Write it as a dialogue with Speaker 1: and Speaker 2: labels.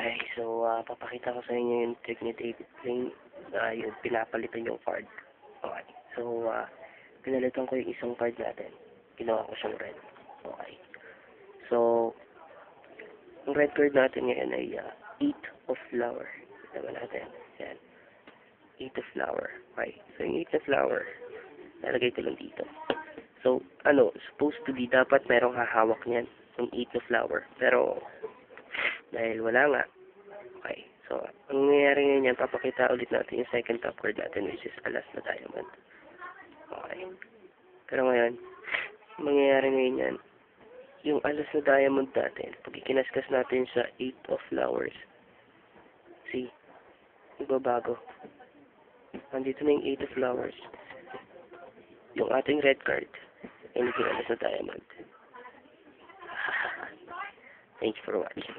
Speaker 1: Okay, so papakita ko sa inyo yung trick ni David Blaine. Yung pinapalitan yung card. Okay, so pinalitan ko yung isang card natin. Ginawa ko siyang red. Okay, so ang red card natin ngayon ay 8 of flower. Ito natin. Yan. 8 of flower. Okay, so yung 8 of flower, nalagay ko lang dito. So, supposed to be, dapat merong hahawak niyan, yung 8 of flower. Pero, dahil wala nga. Okay. So, ang nangyayari ngayon yan, papakita ulit natin yung second top card natin, which is alas na diamond. Okay. Pero ngayon, ang mangyayari ngayon yan, yung alas na diamond natin, pag ikinaskas natin sa 8 of flowers, see, nagbabago. Nandito na yung 8 of flowers. Yung ating red card, ay naging alas na diamond. Thanks for watching.